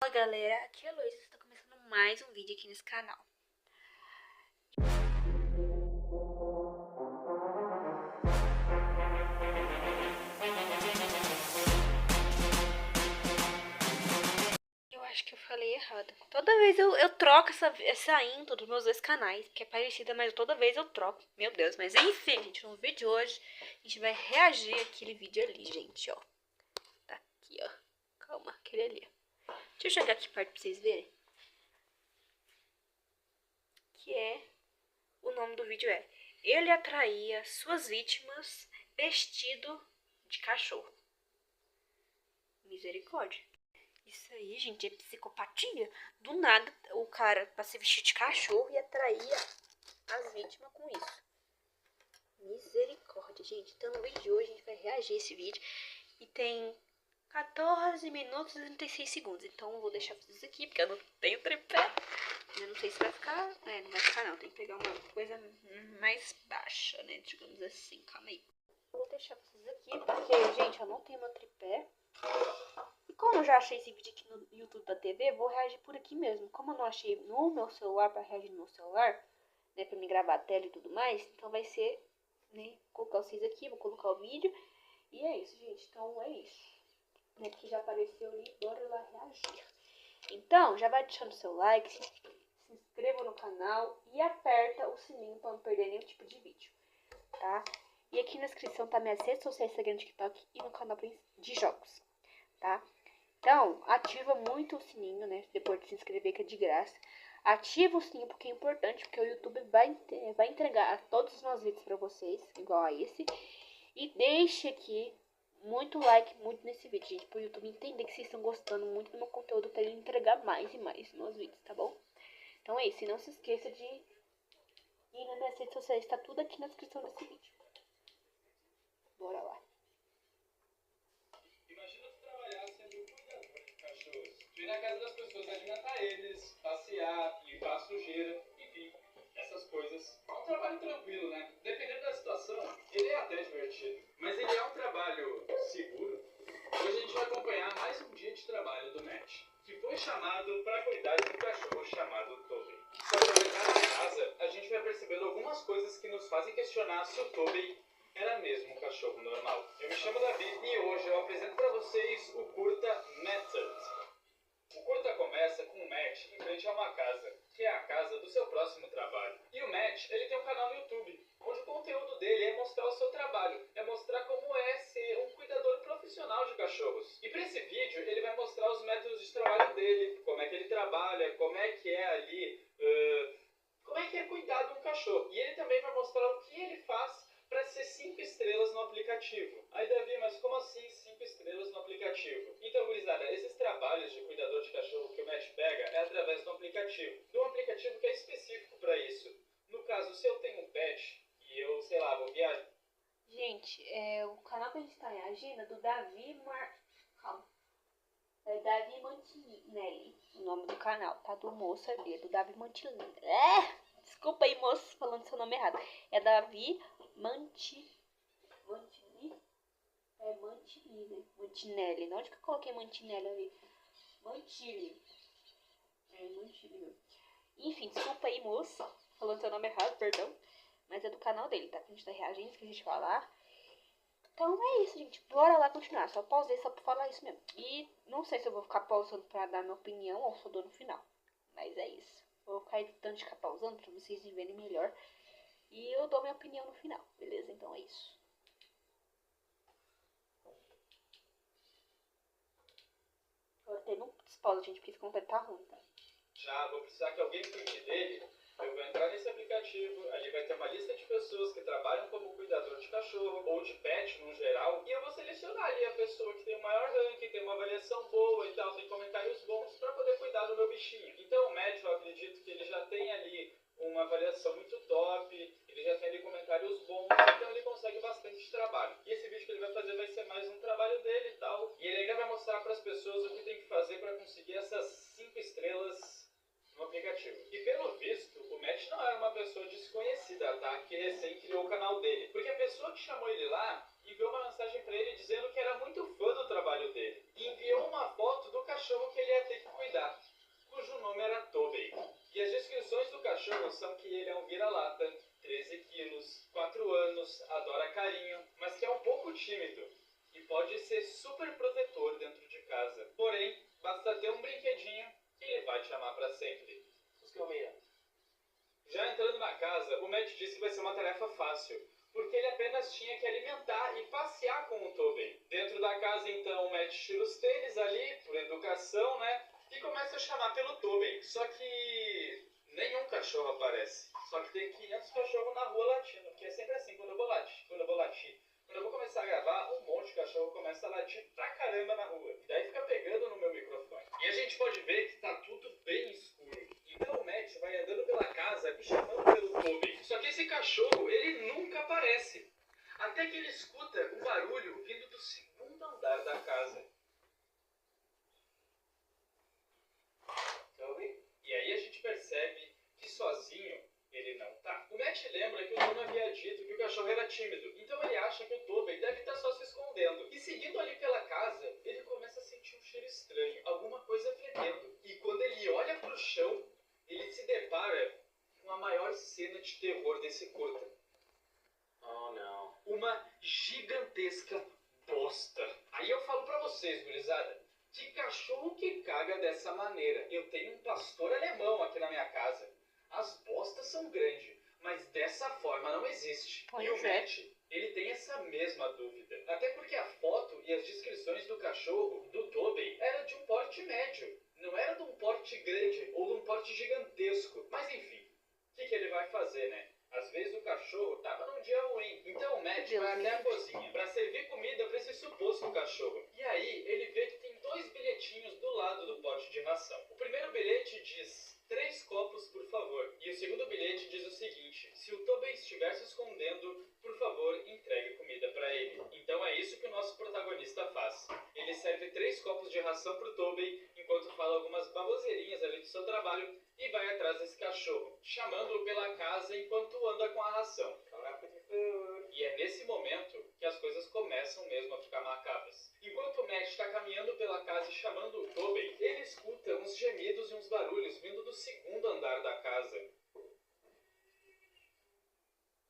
Fala galera, aqui é a Luísa, estou começando mais um vídeo aqui nesse canal. Eu acho que eu falei errado. Toda vez eu troco essa intro dos meus dois canais, que é parecida, mas toda vez eu troco. Meu Deus, mas enfim, gente, no vídeo de hoje a gente vai reagir àquele vídeo ali, gente, ó. Tá aqui, ó. Calma, aquele ali. Deixa eu chegar aqui perto pra vocês verem. Que é... O nome do vídeo é Ele atraía suas vítimas vestido de cachorro. Misericórdia. Isso aí, gente, é psicopatia. Do nada, o cara pra se vestir de cachorro e atraía as vítimas com isso. Misericórdia, gente. Então, no vídeo de hoje, a gente vai reagir a esse vídeo. E tem 14 minutos e 36 segundos. Então, eu vou deixar vocês aqui, porque eu não tenho tripé. Eu não sei se vai ficar... não vai ficar não. Tem que pegar uma coisa mais baixa, né? Digamos assim. Calma aí. Eu vou deixar vocês aqui, porque, gente, eu não tenho meu tripé. E como eu já achei esse vídeo aqui no YouTube da TV, vou reagir por aqui mesmo. Como eu não achei no meu celular, pra reagir no meu celular, né, pra me gravar a tela e tudo mais, então vai ser, né, colocar vocês aqui, vou colocar o vídeo. E é isso, gente, então é isso. Né, que já apareceu ali, bora lá reagir. Então, já vai deixando o seu like, se inscreva no canal e aperta o sininho pra não perder nenhum tipo de vídeo, tá? E aqui na descrição tá minhas redes sociais, Instagram, TikTok e no canal de jogos, tá? Então, ativa muito o sininho, né? Depois de se inscrever, que é de graça. Ativa o sininho porque é importante, porque o YouTube vai entregar todos os meus vídeos pra vocês, igual a esse. E deixe aqui muito like, muito nesse vídeo, gente, pro YouTube entender que vocês estão gostando muito do meu conteúdo, pra ele entregar mais e mais meus vídeos, tá bom? Então é isso, e não se esqueça de ir nas minhas redes sociais, tá tudo aqui na descrição desse vídeo. Bora lá. Imagina tu trabalhar sendo cuidador de cachorros. Tu ir na casa das pessoas, alimentar eles, passear, limpar a sujeira, enfim, essas coisas. É um trabalho tranquilo, né? Dependendo da situação, ele é até divertido. Mas ele é um trabalho seguro? Hoje a gente vai acompanhar mais um dia de trabalho do Matt, que foi chamado para cuidar de um cachorro chamado Toby. Se aproveitar na casa, a gente vai percebendo algumas coisas que nos fazem questionar se o Toby era mesmo um cachorro normal. Eu me chamo Davi e hoje eu apresento para vocês o curta Method. O curta começa com o Matt em frente a uma casa, que é a casa do seu próximo trabalho. E o Matt, ele tem um canal no YouTube, onde o conteúdo dele é mostrar o seu trabalho, é mostrar como é ser um cuidador profissional de cachorros. E para esse vídeo, ele vai mostrar os métodos de trabalho dele, como é que ele trabalha, como é que é ali, como é que é cuidar de um cachorro. E ele também vai mostrar o que ele faz para ser 5 estrelas no aplicativo. Aí, Davi, mas como assim 5 estrelas no aplicativo? Então, gurizada, esses trabalhos de cuidador de cachorro que o Matt pega é através do aplicativo. De um aplicativo que é específico para isso. No caso, se eu tenho um pet e eu, sei lá, vou viajar... Gente, o canal que a gente tá reagindo é do Davi Calma. É Davi Mantinelli, o nome do canal, tá? Do moço ali, é do Davi Mantinelli. Desculpa aí, moço, falando seu nome errado. É Davi Mantinelli. Mantinelli. Onde que eu coloquei Mantinelli ali? Mantilli. Mantilli. Enfim, desculpa aí, moço, falando seu nome errado, perdão. Mas é do canal dele, tá? Que a gente tá reagindo, que a gente falar. Então é isso, gente. Bora lá continuar. Só pausei só pra falar isso mesmo. E não sei se eu vou ficar pausando pra dar minha opinião ou se eu dou no final. Mas é isso. Vou ficar evitando de ficar pausando pra vocês verem melhor. E eu dou minha opinião no final, beleza? Então é isso. Eu até não pausa, gente, porque esse conteúdo tá ruim, tá? Já vou precisar que alguém cuide dele. Eu vou entrar nesse aplicativo, ali vai ter uma lista de pessoas que trabalham como cuidador de cachorro ou de pet no geral, e eu vou selecionar ali a pessoa que tem o maior ranking, tem uma avaliação boa e tal, tem comentários bons para poder cuidar do meu bichinho. Então o Matt, eu acredito que ele já tem ali uma avaliação muito top, ele já tem ali comentários bons, então ele consegue bastante trabalho. E esse vídeo que ele vai fazer vai ser mais um trabalho dele e tal, e ele ainda vai mostrar para as pessoas o que tem que fazer para conseguir essas 5 estrelas no aplicativo. E pelo visto, o Matt não era uma pessoa desconhecida, tá? Que recém criou o canal dele. Porque a pessoa que chamou ele lá enviou uma mensagem pra ele dizendo que era muito fã do trabalho dele. E enviou uma foto do cachorro que ele ia ter que cuidar. noção que ele é um vira-lata, 13 quilos, 4 anos, adora carinho, mas que é um pouco tímido e pode ser super protetor dentro de casa. Porém, basta ter um brinquedinho que ele vai te amar pra sempre. Já entrando na casa, o Matt disse que vai ser uma tarefa fácil, porque ele apenas tinha que alimentar e passear com o Tobey. Dentro da casa, então, o Matt tira os tênis ali, por educação, né? E começa a chamar pelo Tobey. Só que nenhum cachorro aparece. Só que tem 500 cachorros na rua latindo, porque é sempre assim quando eu vou latir. Quando eu vou começar a gravar, um monte de cachorro começa a latir pra caramba na rua. E daí fica pegando no meu microfone. E a gente pode ver que tá tudo bem escuro. Então o Matt vai andando pela casa e chamando pelo Tobey. Só que esse cachorro, ele nunca aparece. Até que ele escuta um barulho vindo do segundo andar da casa. Tobey? E aí a gente percebe que sozinho ele não tá. O Matt lembra que o dono havia dito que o cachorro era tímido. Então ele acha que o Tobey deve estar só se escondendo. E seguindo ali pela casa, ele começa a sentir um cheiro estranho. Alguma coisa fedendo. E quando ele olha pro chão, ele se depara com a maior cena de terror desse curta. Oh, não. Uma gigantesca bosta. Aí eu falo pra vocês, gurizada, que cachorro que caga dessa maneira? Eu tenho um pastor alemão aqui na minha casa. As bostas são grandes, mas dessa forma não existe. E o Matt, ele tem essa mesma dúvida. Até porque a foto e as descrições do cachorro, do Tobey, era de um porte médio. Não era de um porte grande ou de um porte gigantesco. Mas enfim, o que ele vai fazer, né? Às vezes o cachorro tava num dia ruim. Então o Matt vai até a cozinha para servir comida para esse suposto cachorro. E aí ele vê que tem 2 bilhetinhos do lado do pote de ração. O primeiro bilhete diz: 3 copos, por favor. E o segundo bilhete diz o seguinte: se o Tobey estiver se escondendo, por favor, entregue comida para ele. Então é isso que o nosso protagonista faz. Ele serve 3 copos de ração pro Tobey, enquanto fala algumas baboseirinhas ali do seu trabalho, e vai atrás desse cachorro, chamando-o pela casa enquanto anda com a ração. E é nesse momento que as coisas começam mesmo a ficar macabras. Enquanto o Matt está caminhando pela casa e chamando o Tobey, ele escuta uns gemidos e uns barulhos vindo do segundo andar da casa.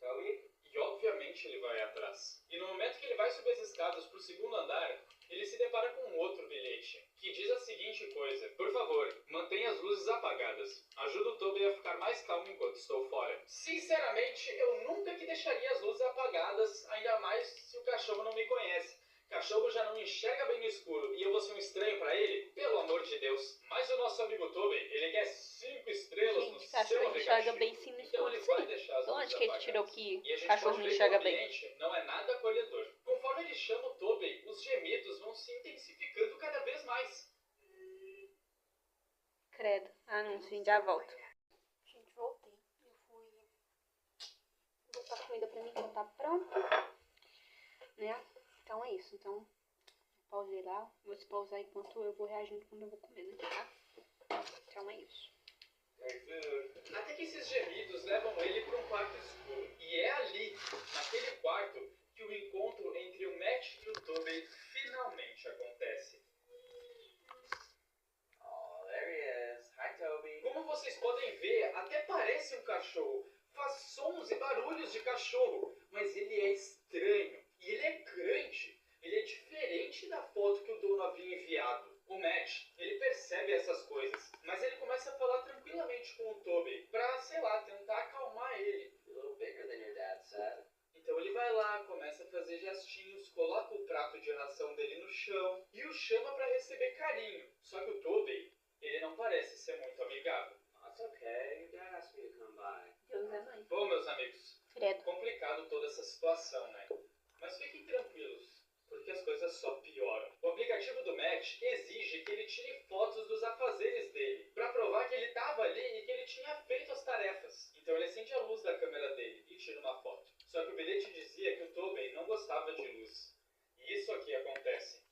Tobey? E obviamente ele vai atrás. E no momento que ele vai subir as escadas para o segundo andar, ele se depara com um outro bilhete, que diz a seguinte coisa: por favor, mantenha as luzes apagadas. Ajuda o Tobey a ficar mais calmo enquanto estou fora. Sinceramente, eu nunca que deixaria as luzes apagadas, ainda mais se o cachorro não me conhece. Cachorro já não enxerga bem no escuro e eu vou ser um estranho pra ele? Pelo amor de Deus. Mas o nosso amigo Tobey, ele quer 5 estrelas no seu cachorro enxerga aplicativo. bem sim no Então escuro. ele vai deixar as De luzes onde que ele apagadas. tirou que E a gente cachorro pode não ver enxerga que o bem? ambiente não é nada acolhedor. Conforme ele chama o Tobey, os gemidos vão se intensificando cada vez mais. Credo. Ah, não, sim, já volto. Gente, voltei. Eu fui botar comida pra mim, então tá pronto. Né? Então é isso. Então, pausei lá. Vou se pausar enquanto eu vou reagindo quando eu vou comendo, tá? Então é isso. Até que esses gemidos levam ele para um quarto escuro. E é ali, naquele quarto, que o encontro entre o Matt e o Tobey finalmente acontece. Oh, there he is. Hi, Tobey. Como vocês podem ver, até parece um cachorro. Faz sons e barulhos de cachorro, mas ele é estranho. E ele é grande. Ele é diferente da foto que o dono havia enviado. O Matt, ele percebe essas coisas, mas ele começa a falar tranquilamente com o Tobey pra, sei lá, tentar acalmar ele. A little bigger than your dad said. Então ele vai lá, começa a fazer gestinhos, coloca o prato de ração dele no chão e o chama pra receber carinho. Só que o Tobey, ele não parece ser muito amigável. That's okay, your dad asked me to come by. Deus é mãe. Bom, meus amigos, Credo. complicado toda essa situação, né? Mas fiquem tranquilos, porque as coisas só pioram. O aplicativo do Matt exige que ele tire fotos dos afazeres dele, pra provar que ele estava ali e que ele tinha feito as tarefas. Então ele acende a luz da câmera dele e tira uma foto. Só que o bilhete dizia que o Tobey não gostava de luz. E isso aqui acontece.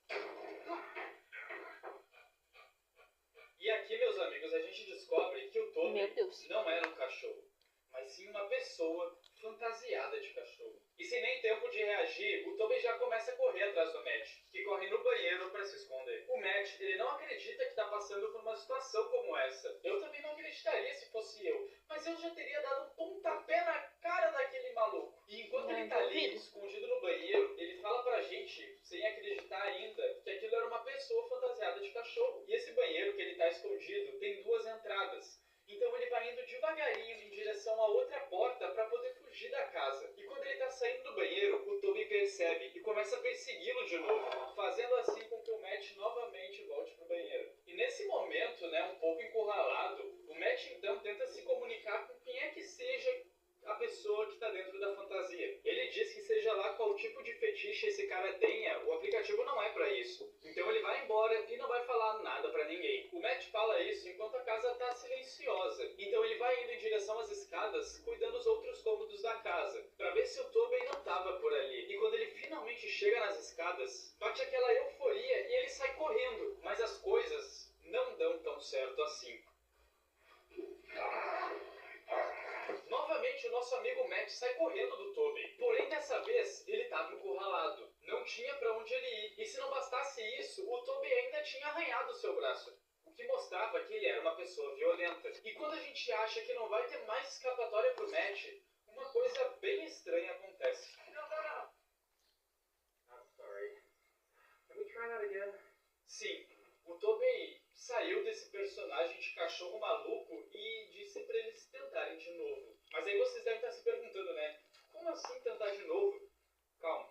E aqui, meus amigos, a gente descobre que o Tobey Meu Deus. não era um cachorro, mas sim uma pessoa fantasiada de cachorro. E sem nem tempo de reagir, o Toby já começa a correr atrás do Matt, que corre no banheiro para se esconder. O Matt, ele não acredita que tá passando por uma situação como essa. Eu também não acreditaria se fosse eu, mas eu já teria dado um pontapé na cara daquele maluco. E enquanto ele tá ali, escondido no banheiro, ele fala pra gente, sem acreditar ainda, que aquilo era uma pessoa fantasiada de cachorro. E esse banheiro que ele tá escondido tem 2 entradas. Então ele vai indo devagarinho em direção a outra porta para poder fugir da casa. E quando ele tá saindo do banheiro, o Toby percebe e começa a persegui-lo de novo, fazendo assim com que o Matt novamente volte pro banheiro. E nesse momento, né, um pouco encurralado, o Matt então tenta se comunicar com quem é que seja a pessoa que está dentro da fantasia. Ele diz que seja lá qual tipo de fetiche esse cara tenha, o aplicativo não é para isso. Então ele vai embora e não vai falar nada para ninguém. O Matt fala isso enquanto a casa está silenciosa. Então ele vai indo em direção às escadas, cuidando dos outros cômodos da casa, para ver se o Toby não estava por ali. E quando ele finalmente chega nas escadas, bate aquela euforia e ele sai correndo. Mas as coisas não dão tão certo assim. Novamente o nosso amigo Matt sai correndo do Toby. Porém dessa vez ele estava encurralado. Não tinha para onde ele ir. E se não bastasse isso, o Toby ainda tinha arranhado seu braço, o que mostrava que ele era uma pessoa violenta. E quando a gente acha que não vai ter mais escapatória pro Matt, uma coisa bem estranha acontece. Não. I'm sorry. Can we try that again? Sim, o Toby saiu desse personagem de cachorro maluco e disse para eles tentarem de novo. Mas aí vocês devem estar se perguntando, né? Como assim tentar de novo? Calma,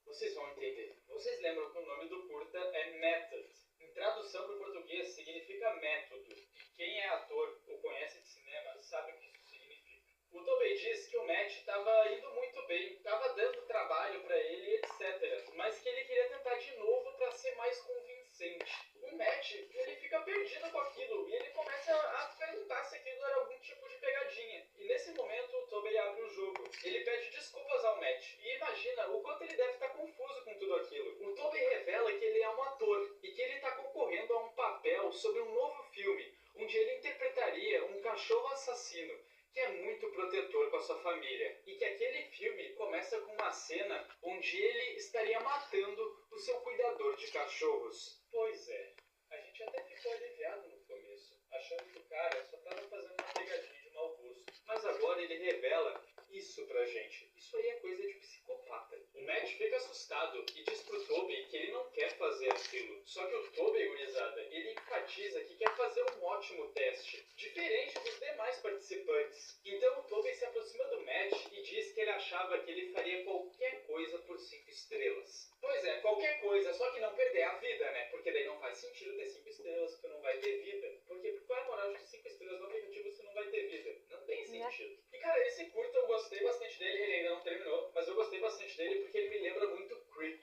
vocês vão entender. Vocês lembram que o nome do curta é Method. Em tradução para o português significa método. E quem é ator ou conhece de cinema sabe o que isso significa. O Toby diz que o Matt estava indo muito bem, estava dando trabalho para ele, etc. Mas que ele queria tentar de novo para ser mais convincente. O Matt, ele fica perdido com aquilo e ele começa a perguntar se aquilo era algum tipo de pegadinha. E nesse momento o Toby abre o jogo. Ele pede desculpas ao Matt e imagina o quanto ele deve estar confuso com tudo aquilo. O Toby revela que ele é um ator e que ele está concorrendo a um papel sobre um novo filme, onde ele interpretaria um cachorro assassino que é muito protetor com a sua família. E que aquele filme começa com uma cena onde ele estaria matando o seu cuidador de cachorros. Pois é, a gente até ficou aliviado no começo, achando que o cara só estava fazendo uma pegadinha de mau gosto. Mas agora ele revela isso pra gente. Isso aí é coisa de psicopata. O Matt fica assustado e diz pro Toby que ele não quer fazer aquilo. Só que o Toby, gurizada, ele enfatiza que quer fazer um ótimo teste, diferente dos demais participantes. Então o Toby se aproxima do Matt e diz que ele achava que ele faria qualquer coisa por 5 estrelas. Pois é, qualquer coisa, só que não perder a vida, né? Porque daí não faz sentido ter 5 estrelas, tu não vai ter vida. Porque qual é a moral de ter 5 estrelas no aplicativo se não vai ter vida? Não tem sentido. E cara, esse curta eu gostei bastante dele, ele ainda não terminou, mas eu gostei bastante dele porque ele me lembra muito Creep.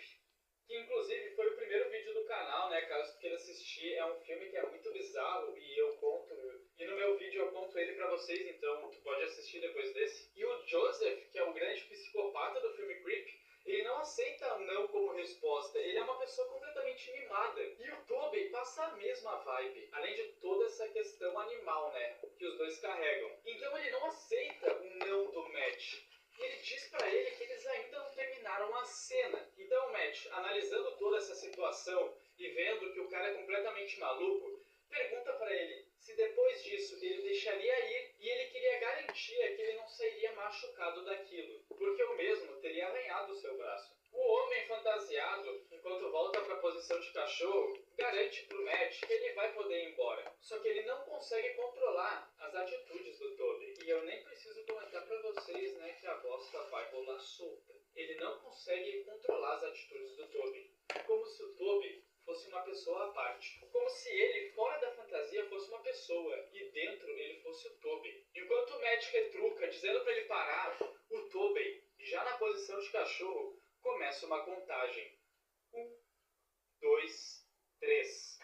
Que inclusive foi o primeiro vídeo do canal, né? Caso tu queira assistir, é um filme que é muito bizarro e eu conto. E no meu vídeo eu conto ele pra vocês, então tu pode assistir depois desse. E o Joseph, que é o grande psicopata do filme Creep, ele não aceita não como resposta, ele é uma pessoa completamente mimada. E o Toby passa a mesma vibe, além de toda essa questão animal, né, que os dois carregam. Então ele não aceita o não do Matt. E ele diz pra ele que eles ainda não terminaram a cena. Então o Matt, analisando toda essa situação e vendo que o cara é completamente maluco, pergunta pra ele se depois disso ele deixaria ir e ele queria garantia que ele não sairia machucado daquilo, porque o mesmo teria arranhado o seu braço. O homem fantasiado, enquanto volta para a posição de cachorro, garante pro Matt que ele vai poder ir embora. Só que ele não consegue controlar as atitudes do Toby. E eu nem preciso comentar para vocês, né, que a bosta vai rolar solta. Ele não consegue controlar as atitudes do Toby. Como se o Toby fosse uma pessoa à parte. Como se ele, fora da fantasia, fosse uma pessoa e dentro ele fosse o Toby. Enquanto o Matt retruca, dizendo para ele parar, o Toby, já na posição de cachorro, começa uma contagem. 1, 2, 3.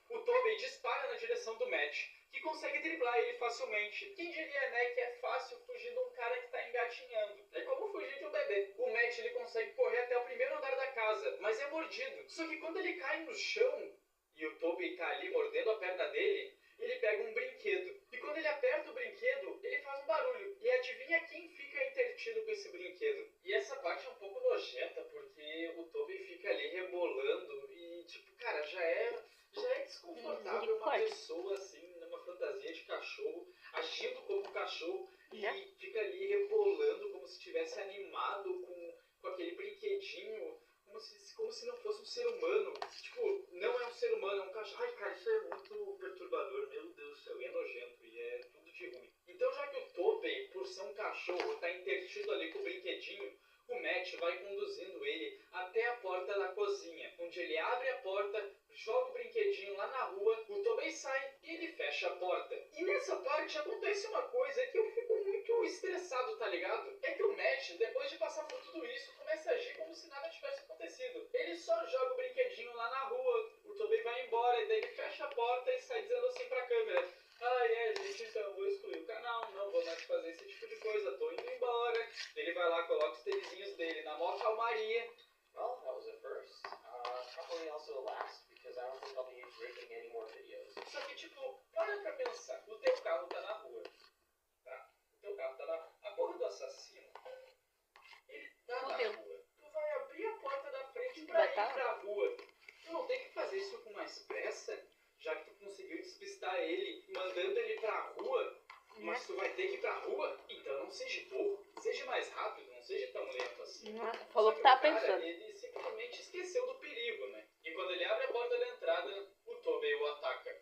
O Toby dispara na direção do Matt, que consegue driblar ele facilmente. Quem diria, né, que é fácil fugir de um cara que tá engatinhando. É como fugir de um bebê. O Matt, ele consegue correr até o primeiro andar da casa, mas é mordido. Só que quando ele cai no chão, e o Toby tá ali mordendo a perna dele, ele pega um brinquedo. E quando ele aperta o brinquedo, ele faz um barulho. E adivinha quem fica entretido com esse brinquedo? E essa parte é um pouco nojenta, porque o Tobey fica ali rebolando e, tipo, cara, já é desconfortável uma pessoa assim, numa fantasia de cachorro, agindo como cachorro e fica ali rebolando como se estivesse animado com aquele brinquedinho, como se não fosse um ser humano. Tipo, não é um ser humano, é um cachorro. Ai, cara, isso é muito perturbador, meu Deus do céu, e é nojento, e é tudo de ruim. Então, já que o Tobey, por ser um cachorro, tá intertido ali com o brinquedinho, o Matt vai conduzindo ele até a porta da cozinha, onde ele abre a porta, joga o brinquedinho lá na rua, o Tobey sai e ele fecha a porta. E nessa parte acontece uma coisa que eu fico muito estressado, tá ligado? É que o Matt, depois de passar por tudo isso, começa a agir como se nada tivesse acontecido. Ele só joga o brinquedinho lá na rua, o Tobey vai embora, e daí ele fecha a porta e sai dizendo assim pra câmera: ah, gente, então vou excluir o canal, não vou mais fazer esse tipo de coisa, tô indo embora. Ele vai lá, coloca os tênisinhos dele na maior calmaria. Well, that was a first. Probably also a last, because I don't think I'll be making any more videos. Só que, tipo, para pra pensar, o teu carro tá na rua, tá? O teu carro tá na rua. A porra do assassino, ele tá na rua. Tu vai abrir a porta da frente pra ir pra rua. Tu não tem que fazer isso com mais pressa, já que tu conseguiu despistar ele, mandando ele pra rua, mas tu vai ter que ir pra rua? Então não seja burro, seja mais rápido, não seja tão lento assim. Falou que tá pensando. Ele simplesmente esqueceu do perigo, né? E quando ele abre a porta da entrada, o Tobey o ataca.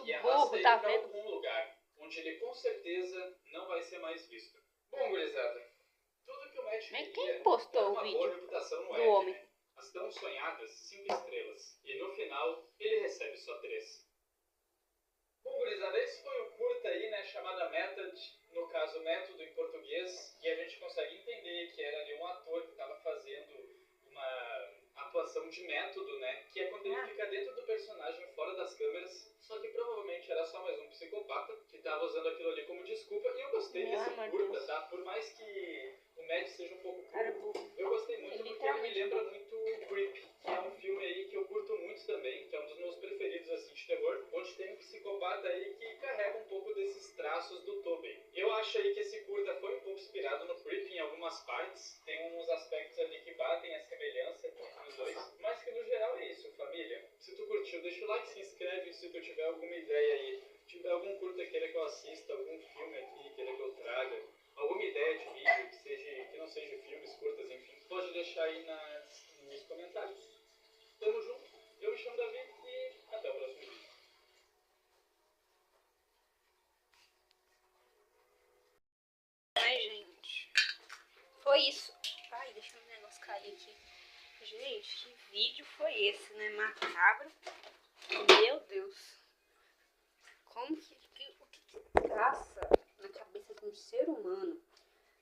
E arrasta ele pra algum lugar, onde ele com certeza não vai ser mais visto. Bom, gurizada, tudo que o Matt queria postou uma o boa vídeo reputação no do web, homem? né? As tão sonhadas 5 estrelas. E no final, ele recebe só 3. Bom, gurizada, esse foi o curta aí, né, chamada Method, no caso método em português, e a gente consegue entender que era ali um ator que estava fazendo uma atuação de método, né, que é quando ele fica dentro do personagem fora das câmeras, só que provavelmente era só mais um psicopata que estava usando aquilo ali como desculpa, e eu gostei desse curta, tá? Por mais que o Matt seja um pouco cru, eu gostei muito porque ele me lembra muito Creep, que é um filme aí que eu curto muito também, que é um dos meus preferidos assim de terror, onde tem um psicopata aí que carrega um pouco desses traços do Tobey. Eu acho aí que esse curta foi um pouco inspirado no Creep em algumas partes, tem uns aspectos ali que batem a semelhança entre os dois, mas que no geral é isso, família. Se tu curtiu, deixa o like, se inscreve se tu tiver alguma ideia aí, tiver algum curta queira que eu assista, algum filme aqui queira que eu traga, alguma ideia de vídeo que não seja filmes, curtas, enfim, pode deixar aí nos comentários. Tamo junto, eu me chamo Davi e até o próximo vídeo. Ai, gente, foi isso. Ai, deixa o negócio cair aqui. Gente, que vídeo foi esse, né? Macabro. Meu Deus. Como o que passa na cabeça de um ser humano?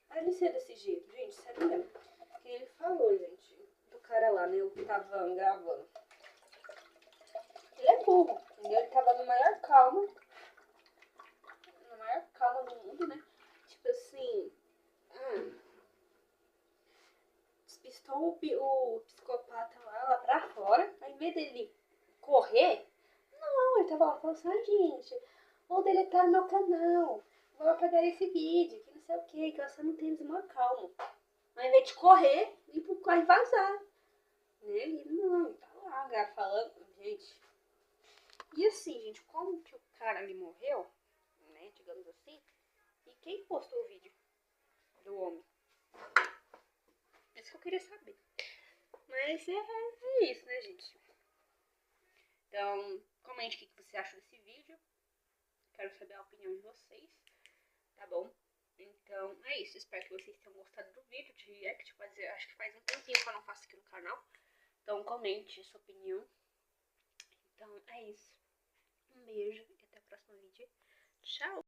Aí ele ser desse jeito, gente, sério mesmo. Que ele falou, gente, do cara lá, né? Eu que tava gravando. Ele é burro, entendeu? Ele tava no maior calma. Na maior calma do mundo, né? Tipo assim. Despistou o psicopata lá pra fora. Aí, em vez dele correr, não, ele tava lá falando assim: gente, vou deletar meu canal, vou apagar esse vídeo, que não sei o que você não tem uma calma. Ao invés de correr, ir pro carro e vazar. Né? Ele não, tá lá, falando, gente. E assim, gente, como que o cara ali morreu, né, digamos assim, e quem postou o vídeo do homem? Isso que eu queria saber. Mas é isso, né, gente? Então, comente o que você acha desse vídeo. Quero saber a opinião de vocês, tá bom? Então, é isso. Espero que vocês tenham gostado do vídeo de react. Acho que faz um tempinho que eu não faço aqui no canal. Então, comente sua opinião. Então, é isso. Um beijo e até o próximo vídeo. Tchau!